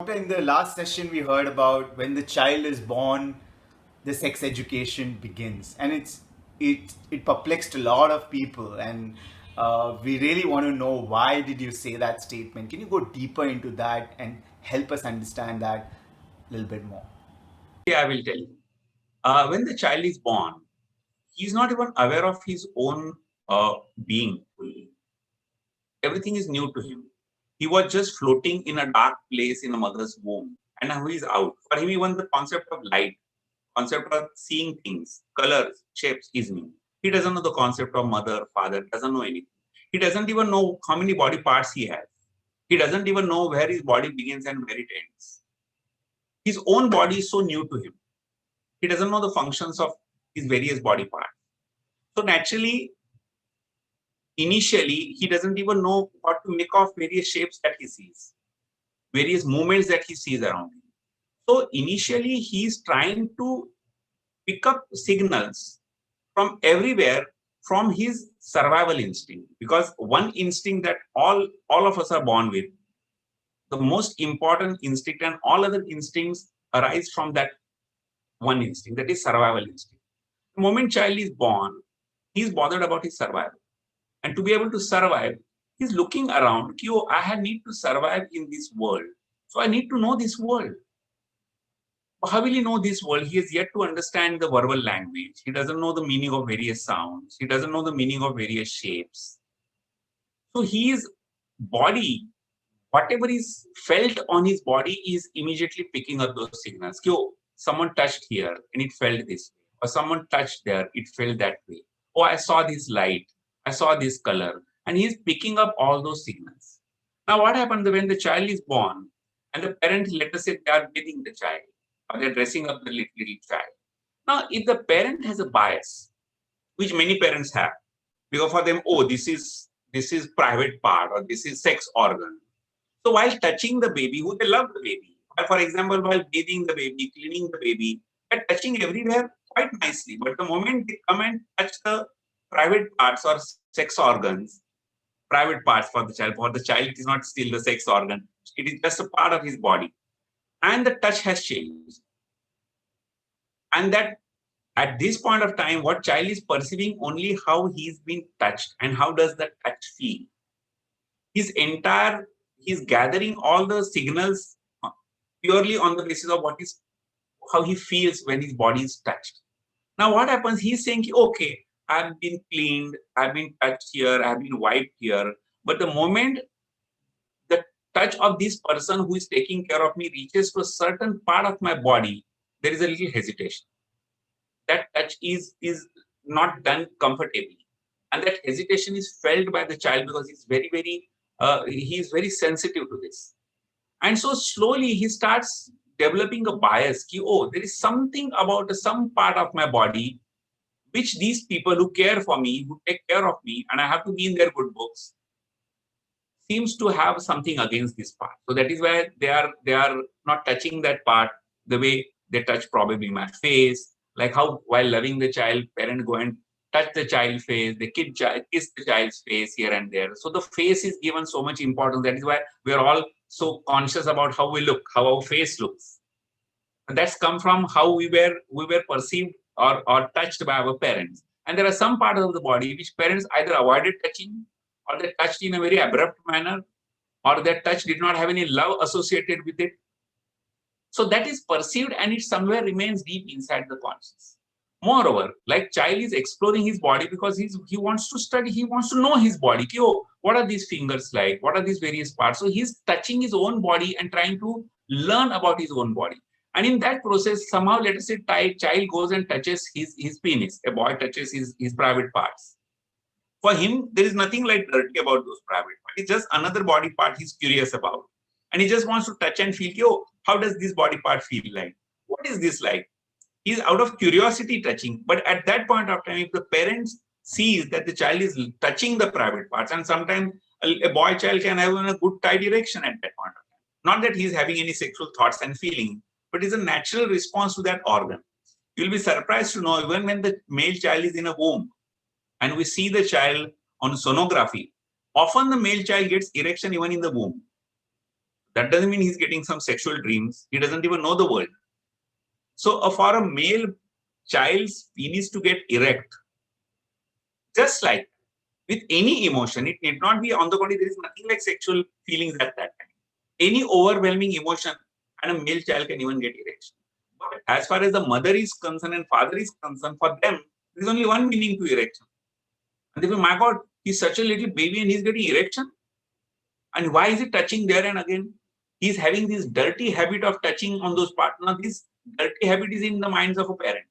In the last session, we heard about when the child is born, the sex education begins, and it perplexed a lot of people, and we really want to know why did you say that statement? Can you go deeper into that and help us understand that a little bit more? I will tell you. When the child is born, he's not even aware of his own being fully. Everything is new to him. He was just floating in a dark place in a mother's womb, and now he is out. For him, even the concept of light, concept of seeing things, colors, shapes is new. He doesn't know the concept of mother, father, doesn't know anything. He doesn't even know how many body parts he has. He doesn't even know where his body begins and where it ends. His own body is so new to him. He doesn't know the functions of his various body parts. So naturally, initially, he doesn't even know what to make of various shapes that he sees, various movements that he sees around him. So initially, he's trying to pick up signals from everywhere from his survival instinct. Because one instinct that all of us are born with, the most important instinct, and all other instincts arise from that one instinct, that is survival instinct. The moment child is born, he's bothered about his survival. And to be able to survive, he's looking around. Oh, I need to survive in this world. So I need to know this world. How will he know this world? He has yet to understand the verbal language. He doesn't know the meaning of various sounds. He doesn't know the meaning of various shapes. So his body, whatever is felt on his body, is immediately picking up those signals. Oh, someone touched here and it felt this way. Or someone touched there, it felt that way. Oh, I saw this light. I saw this color. And he's picking up all those signals. Now, what happens when the child is born and the parent, let us say, they are bathing the child or they're dressing up the little child. Now, if the parent has a bias, which many parents have, because for them, oh, this is private part or this is sex organ. So while touching the baby, who they love the baby, for example, while bathing the baby, cleaning the baby, they're touching everywhere quite nicely. But the moment they come and touch the private parts or sex organs, private parts for the child, it is not still the sex organ. It is just a part of his body. And the touch has changed. And that at this point of time, what child is perceiving only how he's been touched and how does the touch feel. He's gathering all the signals purely on the basis of how he feels when his body is touched. Now, what happens? He's saying, okay, I've been cleaned, I've been touched here, I've been wiped here. But the moment the touch of this person who is taking care of me reaches to a certain part of my body, there is a little hesitation. That touch is not done comfortably. And that hesitation is felt by the child because he's very sensitive to this. And so slowly he starts developing a bias. Oh, there is something about some part of my body which these people who care for me, who take care of me, and I have to be in their good books, seems to have something against this part. So that is why they are not touching that part the way they touch probably my face. Like how while loving the child, parent go and touch the child face, they kiss the child's face here and there. So the face is given so much importance. That is why we are all so conscious about how we look, how our face looks. And that's come from how we were perceived or touched by our parents. And there are some parts of the body which parents either avoided touching, or they touched in a very abrupt manner, or that touch did not have any love associated with it. So that is perceived and it somewhere remains deep inside the conscious. Moreover, like child is exploring his body because he wants to study, he wants to know his body. Oh, what are these fingers like? What are these various parts? So he's touching his own body and trying to learn about his own body. And in that process, somehow, let us say, child goes and touches his penis. A boy touches his private parts. For him, there is nothing like dirty about those private parts. It's just another body part he's curious about. And he just wants to touch and feel, oh, how does this body part feel like? What is this like? He's out of curiosity touching. But at that point of time, if the parents sees that the child is touching the private parts, and sometimes a boy child can have a good tidy erection at that point of time. Not that he's having any sexual thoughts and feelings, but it's a natural response to that organ. You'll be surprised to know even when the male child is in a womb and we see the child on sonography, often the male child gets erection even in the womb. That doesn't mean he's getting some sexual dreams. He doesn't even know the world. So for a male child's penis to get erect, just like with any emotion, it need not be, on the contrary, there is nothing like sexual feelings at that time. Any overwhelming emotion and a male child can even get erection. But as far as the mother is concerned and father is concerned, for them, there is only one meaning to erection. And they feel, my God, he's such a little baby and he's getting erection. And why is he touching there and again? He's having this dirty habit of touching on those parts. Now, this dirty habit is in the minds of a parent.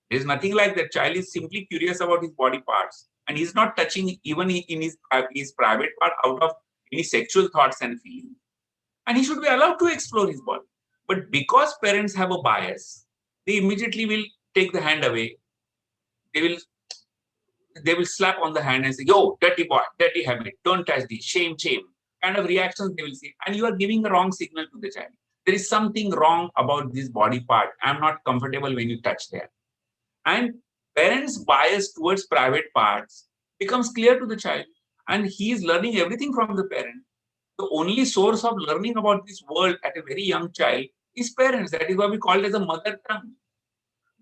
There is nothing like that. Child is simply curious about his body parts, and he's not touching even in his private part out of any sexual thoughts and feelings. And he should be allowed to explore his body. But because parents have a bias, they immediately will take the hand away. They will slap on the hand and say, "Yo, dirty boy, dirty habit, don't touch this, shame, shame." Kind of reactions they will see. And you are giving the wrong signal to the child. There is something wrong about this body part. I'm not comfortable when you touch there. And parents' bias towards private parts becomes clear to the child. And he is learning everything from the parent. The only source of learning about this world at a very young child is parents. That is why we call it as a mother tongue.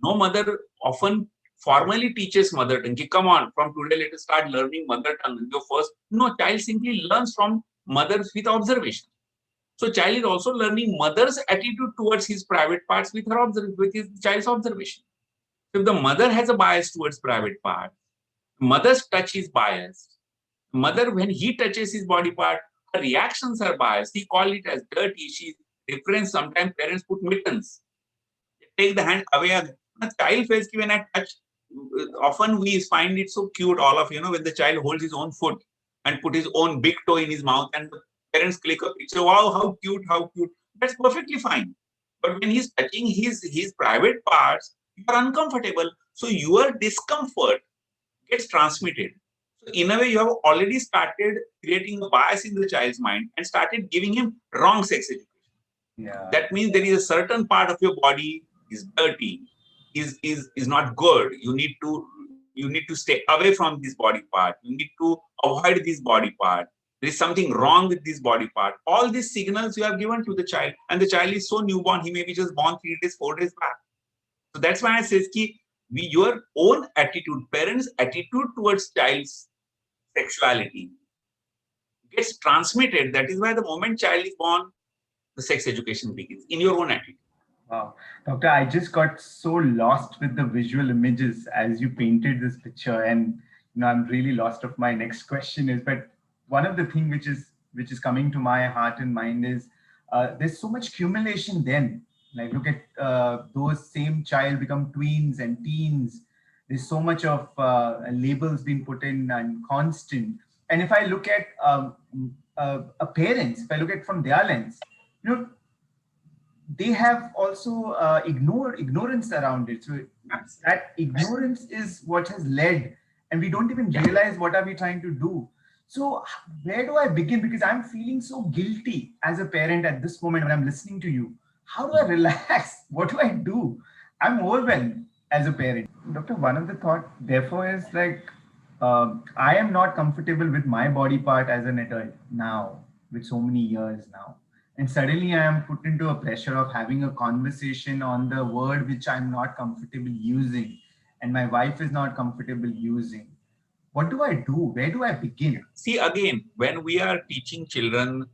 No mother often formally teaches mother tongue. Come on, from today let us start learning mother tongue. Your first, no, child simply learns from mothers with observation. So child is also learning mother's attitude towards his private parts with his child's observation. So if the mother has a bias towards private part, mother's touch is biased. Mother, when he touches his body part, her reactions are biased. He call it as dirty. She reference, sometimes parents put mittens. Take the hand away. A child feels when I touch, often we find it so cute, all of when the child holds his own foot and put his own big toe in his mouth and the parents click a picture. Wow, how cute, how cute. That's perfectly fine. But when he's touching his private parts, you are uncomfortable. So your discomfort gets transmitted. So in a way, you have already started creating a bias in the child's mind and started giving him wrong sex education. Yeah. That means there is a certain part of your body is dirty, is not good. You need to stay away from this body part. You need to avoid this body part. There is something wrong with this body part. All these signals you have given to the child, and the child is so newborn, he may be just born 3 days, 4 days back. So that's why I say, your own attitude, parents' attitude towards child's sexuality gets transmitted. That is why the moment child is born, the sex education begins in your own attitude. Wow. Doctor, I just got so lost with the visual images as you painted this picture, and I'm really lost of my next question is, but one of the things which is coming to my heart and mind is there's so much accumulation then. Like look at those same child become tweens and teens. There's so much of labels being put in and constant. And if I look at parents, if I look at from their lens, they have also ignorance around it. So that ignorance is what has led, and we don't even realize what are we trying to do. So where do I begin? Because I'm feeling so guilty as a parent at this moment when I'm listening to you. How do I relax? What do I do? I'm overwhelmed as a parent. Doctor, one of the thought therefore is like, I am not comfortable with my body part as an adult now, with so many years now. And suddenly I am put into a pressure of having a conversation on the word which I'm not comfortable using, and my wife is not comfortable using. What do I do? Where do I begin? See, again, when we are teaching children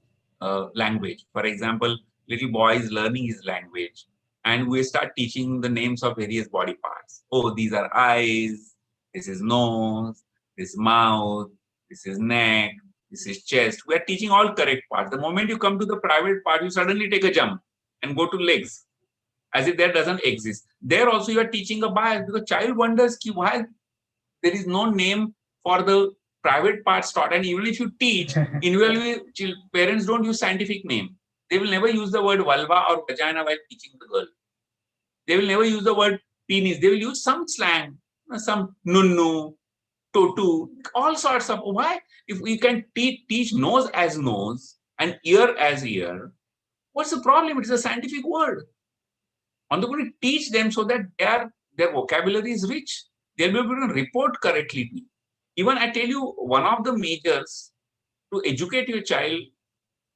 language, for example, little boy is learning his language, and we start teaching the names of various body parts. Oh, these are eyes, this is nose, this is mouth, this is neck, this is chest. We are teaching all correct parts. The moment you come to the private part, you suddenly take a jump and go to legs, as if that doesn't exist. There also you are teaching a bias, because child wonders why there is no name for the private parts taught. And even if you teach, invariably parents don't use scientific name. They will never use the word vulva or vagina while teaching the girl. They will never use the word penis. They will use some slang, some nunnu, totu, all sorts of. Why? If we can teach nose as nose and ear as ear, what's the problem? It is a scientific word. On the contrary, teach them so that their vocabulary is rich. They'll be able to report correctly. Even I tell you, one of the measures to educate your child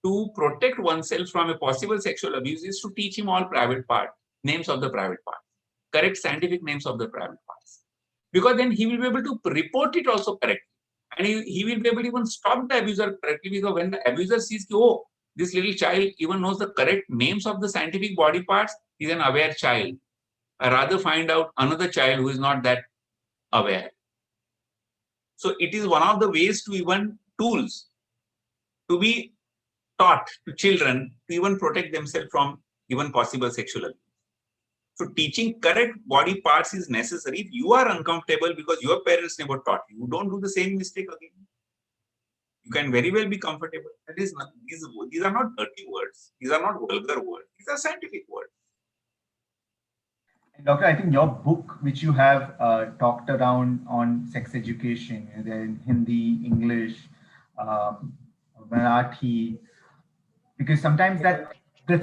to protect oneself from a possible sexual abuse is to teach him all private parts, names of the private parts, correct scientific names of the private parts. Because then he will be able to report it also correctly. And he will be able to even stop the abuser correctly, because when the abuser sees, oh, this little child even knows the correct names of the scientific body parts, he's an aware child. I rather find out another child who is not that aware. So it is one of the ways to even tools to be taught to children to even protect themselves from even possible sexual abuse. So teaching correct body parts is necessary. If you are uncomfortable because your parents never taught you, you don't do the same mistake again. You can very well be comfortable. That is not, these are not dirty words. These are not vulgar words. These are scientific words. Doctor, I think your book, which you have talked around on sex education, in Hindi, English, um, Marathi, because sometimes that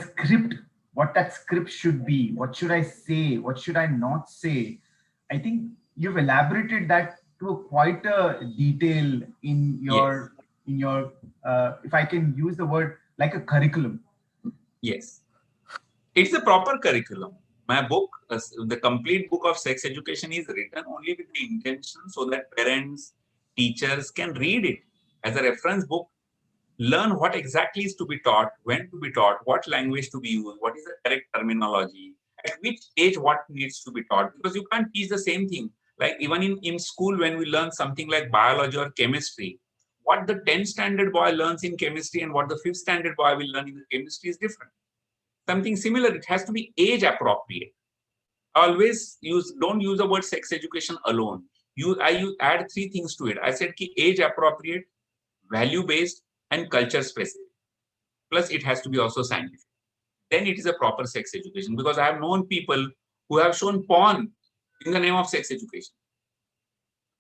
script, what that script should be, what should I say, what should I not say, I think you've elaborated that to quite a detail in your if I can use the word, like a curriculum. Yes, it's a proper curriculum. My book, the complete book of sex education, is written only with the intention so that parents, teachers can read it as a reference book, learn what exactly is to be taught, when to be taught, what language to be used, what is the correct terminology, at which age what needs to be taught. Because you can't teach the same thing. Like even in school, when we learn something like biology or chemistry, what the 10th standard boy learns in chemistry and what the 5th standard boy will learn in the chemistry is different. Something similar, it has to be age appropriate. Always don't use the word sex education alone. I add three things to it. I said ki age appropriate, value based, and culture specific. Plus, it has to be also scientific. Then it is a proper sex education, because I have known people who have shown porn in the name of sex education.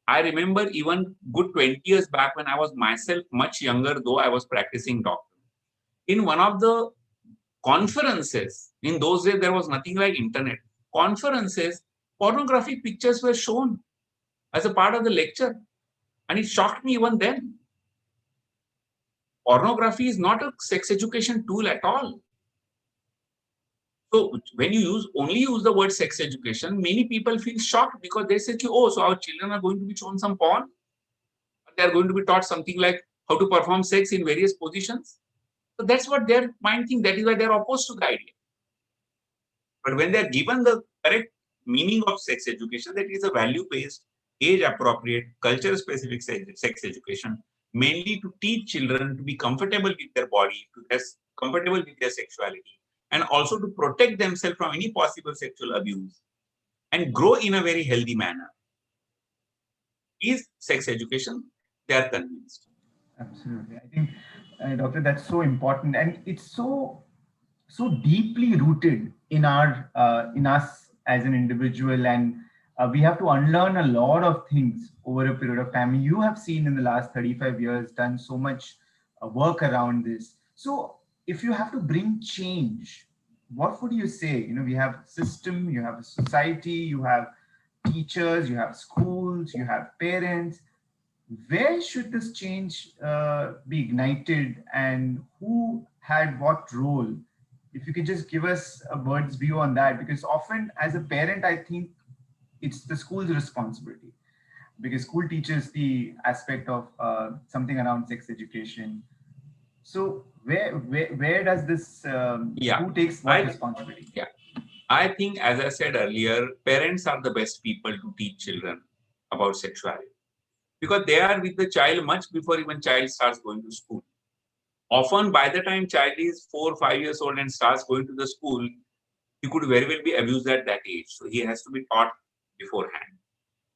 I remember even good 20 years back when I was myself much younger, though I was practicing doctor. In one of the conferences, in those days there was nothing like internet, conferences, pornographic pictures were shown as a part of the lecture. And it shocked me even then. Pornography is not a sex education tool at all. So when you only use the word sex education, many people feel shocked because they say, oh, so our children are going to be shown some porn? They are going to be taught something like how to perform sex in various positions? So that's what their mind thinks. That is why they're opposed to the idea. But when they're given the correct meaning of sex education, that is a value-based, age-appropriate, culture-specific sex education, mainly to teach children to be comfortable with their body, to be comfortable with their sexuality, and also to protect themselves from any possible sexual abuse and grow in a very healthy manner, is sex education. They are convinced. Absolutely. I think, Doctor, that's so important, and it's so deeply rooted in in us as an individual, and we have to unlearn a lot of things over a period of time. You have seen in the last 35 years done so much work around this. So if you have to bring change, what would you say? We have system, you have a society, you have teachers, you have schools, you have parents. Where should this change be ignited, and who had what role? If you could just give us a bird's view on that, because often as a parent, I think it's the school's responsibility, because school teaches the aspect of something around sex education. So where does this, who takes what responsibility? Yeah. I think, as I said earlier, parents are the best people to teach children about sexuality, because they are with the child much before even child starts going to school. Often by the time child is 4 or 5 years old and starts going to the school, he could very well be abused at that age. So he has to be taught beforehand.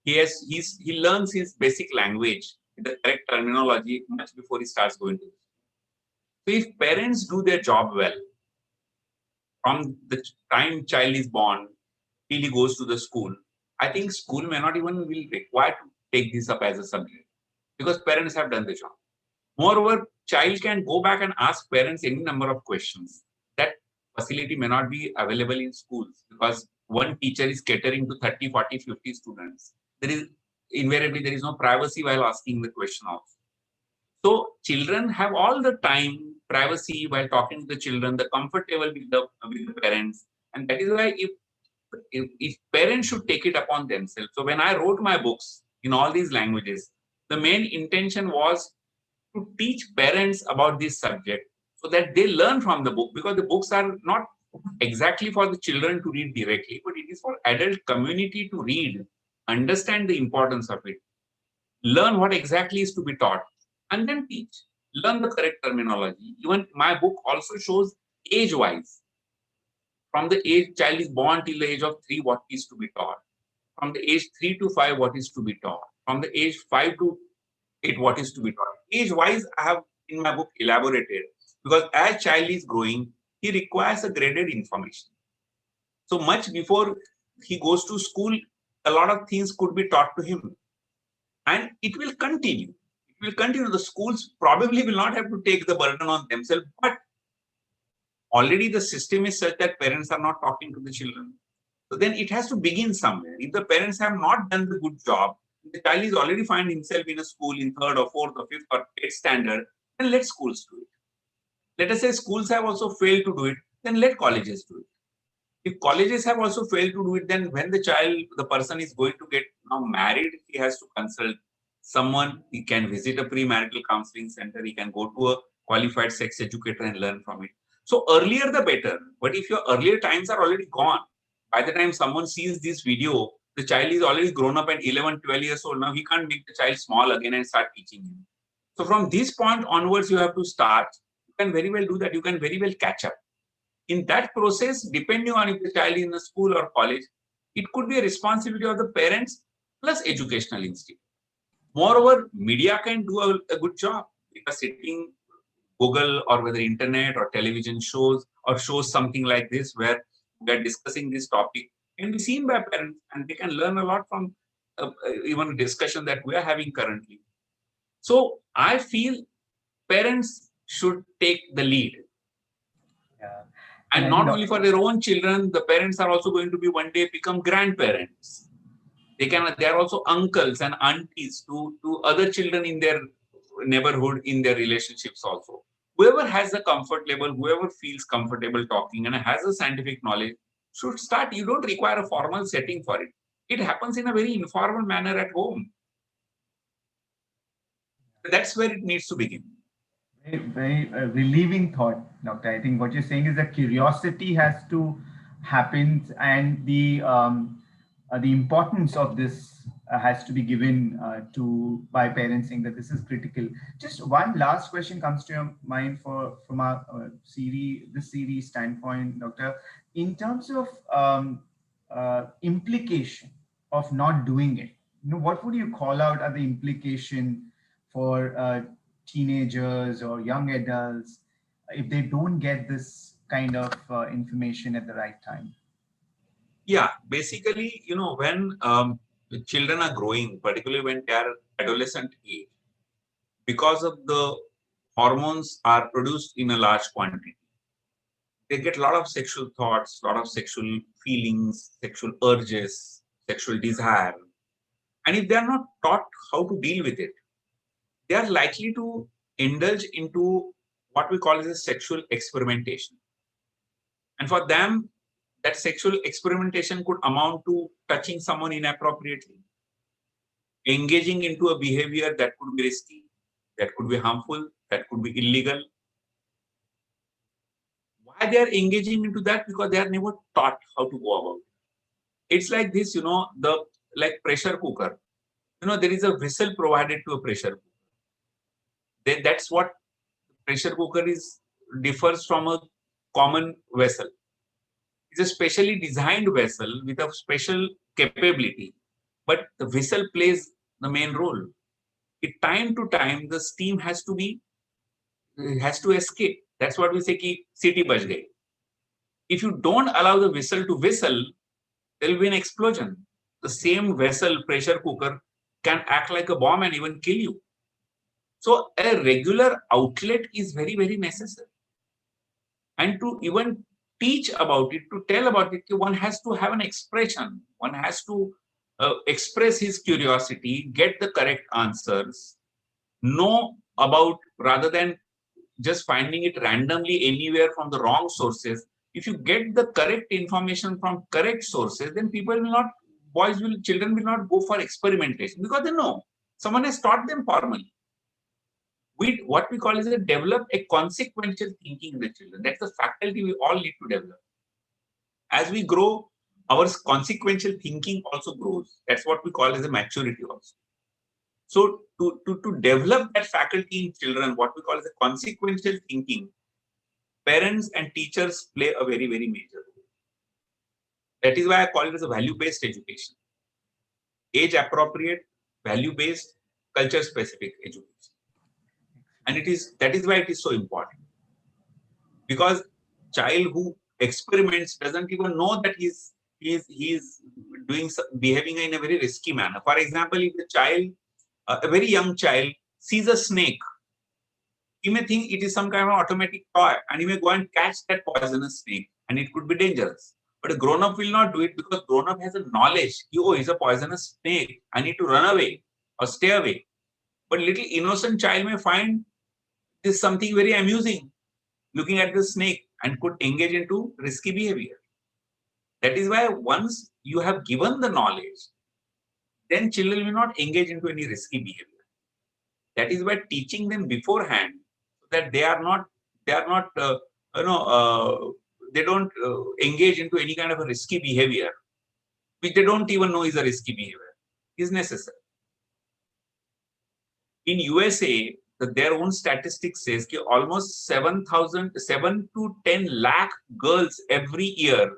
He learns his basic language, the correct terminology much before he starts going to school. So if parents do their job well, from the time child is born till he goes to the school, I think school may not even will require to take this up as a subject, because parents have done the job. Moreover, child can go back and ask parents any number of questions. That facility may not be available in schools, because one teacher is catering to 30, 40, 50 students. Invariably, there is no privacy while asking the question also. So children have all the time privacy while talking to the children, the comfort level with the parents. And that is why if parents should take it upon themselves. So when I wrote my books in all these languages, the main intention was to teach parents about this subject so that they learn from the book, because the books are not exactly for the children to read directly, but it is for adult community to read, understand the importance of it, learn what exactly is to be taught, and then teach. Learn the correct terminology. Even my book also shows age-wise. From the age child is born till the age of 3, what is to be taught. From the age 3 to 5, what is to be taught. From the age 5 to 8, what is to be taught. Age-wise, I have in my book elaborated, because as child is growing, he requires a graded information. So much before he goes to school, a lot of things could be taught to him. And it will continue. It will continue. The schools probably will not have to take the burden on themselves, but already the system is such that parents are not talking to the children. So then it has to begin somewhere. If the parents have not done the good job, the child is already find himself in a school in 3rd or 4th or 5th or 8th standard, then let schools do it. Let us say schools have also failed to do it, then let colleges do it. If colleges have also failed to do it, then when the person is going to get now married, he has to consult someone. He can visit a premarital counseling center. He can go to a qualified sex educator and learn from it. So earlier the better. But if your earlier times are already gone, by the time someone sees this video, the child is already grown up and 11, 12 years old. Now he can't make the child small again and start teaching him. So from this point onwards, you have to start. You can very well do that. You can very well catch up. In that process, depending on if the child is in a school or college, it could be a responsibility of the parents plus educational institute. Moreover, media can do a good job, because sitting Google or whether internet or television shows or shows something like this where we are discussing this topic can be seen by parents, and they can learn a lot from even a discussion that we are having currently. So I feel parents should take the lead. Yeah. And not only for their own children, the parents are also going to be one day become grandparents. They are also uncles and aunties to other children in their neighborhood, in their relationships also. Whoever has the comfort level, whoever feels comfortable talking and has a scientific knowledge should start. You don't require a formal setting for it. It happens in a very informal manner at home. That's where it needs to begin. Very relieving thought, Doctor. I think what you're saying is that curiosity has to happen, and the importance of this has to be given to by parents, saying that this is critical. Just one last question comes to your mind from our this series standpoint, Doctor. In terms of implication of not doing it, what would you call out are the implication for teenagers or young adults if they don't get this kind of information at the right time? Yeah, basically, when the children are growing, particularly when they are adolescent age, because of the hormones are produced in a large quantity, they get a lot of sexual thoughts, a lot of sexual feelings, sexual urges, sexual desire. And if they are not taught how to deal with it, they are likely to indulge into what we call as a sexual experimentation. And for them, that sexual experimentation could amount to touching someone inappropriately, engaging into a behavior that could be risky, that could be harmful, that could be illegal. Why they are engaging into that? Because they are never taught how to go about it. It's like this, like pressure cooker. There is a whistle provided to a pressure cooker. That's what pressure cooker differs from a common vessel. It's a specially designed vessel with a special capability, but the whistle plays the main role. Time to time, the steam has to escape. That's what we say, ki city bach gayi. If you don't allow the whistle to whistle, there will be an explosion. The same vessel, pressure cooker, can act like a bomb and even kill you. So a regular outlet is very, very necessary. And to even teach about it, to tell about it, one has to have an expression. One has to express his curiosity, get the correct answers, know about, rather than just finding it randomly anywhere from the wrong sources. If you get the correct information from correct sources, then children will not go for experimentation because they know someone has taught them formally. What we call is a develop a consequential thinking in the children. That's the faculty we all need to develop. As we grow, our consequential thinking also grows. That's what we call as a maturity also. So to develop that faculty in children, what we call as a consequential thinking, parents and teachers play a very, very major role. That is why I call it as a value-based education. Age-appropriate, value-based, culture-specific education. And that is why it is so important. Because child who experiments doesn't even know that he's behaving in a very risky manner. For example, if a very young child sees a snake, he may think it is some kind of automatic toy and he may go and catch that poisonous snake and it could be dangerous. But a grown-up will not do it because grown-up has a knowledge. It's a poisonous snake. I need to run away or stay away. But little innocent child may find this something very amusing, looking at the snake, and could engage into risky behavior. That is why once you have given the knowledge, then children will not engage into any risky behavior. That is why teaching them beforehand so that they don't engage into any kind of a risky behavior, which they don't even know is a risky behavior, is necessary. In USA, their own statistics says that almost 7 to 10 lakh girls every year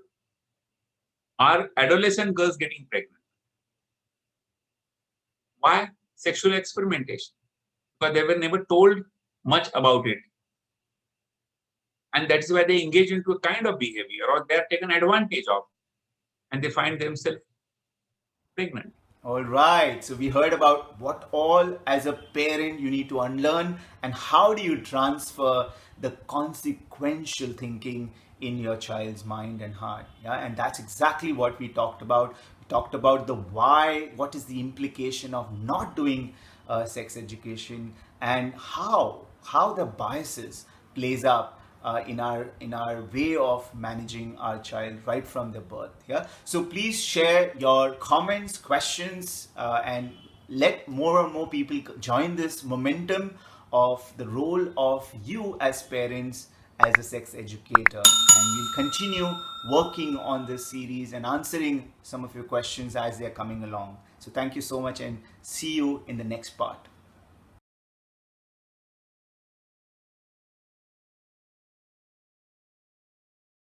are adolescent girls getting pregnant. Why? Sexual experimentation. Because they were never told much about it. And that's why they engage into a kind of behavior or they're taken advantage of and they find themselves pregnant. All right, so we heard about what all as a parent you need to unlearn and how do you transfer the consequential thinking in your child's mind and heart. Yeah, and that's exactly what we talked about. We talked about the why, what is the implication of not doing sex education, and how the biases plays up in our way of managing our child right from their birth. Yeah, so please share your comments, questions, and let more and more people join this momentum of the role of you as parents as a sex educator, and we'll continue working on this series and answering some of your questions as they're coming along. So thank you so much and see you in the next part.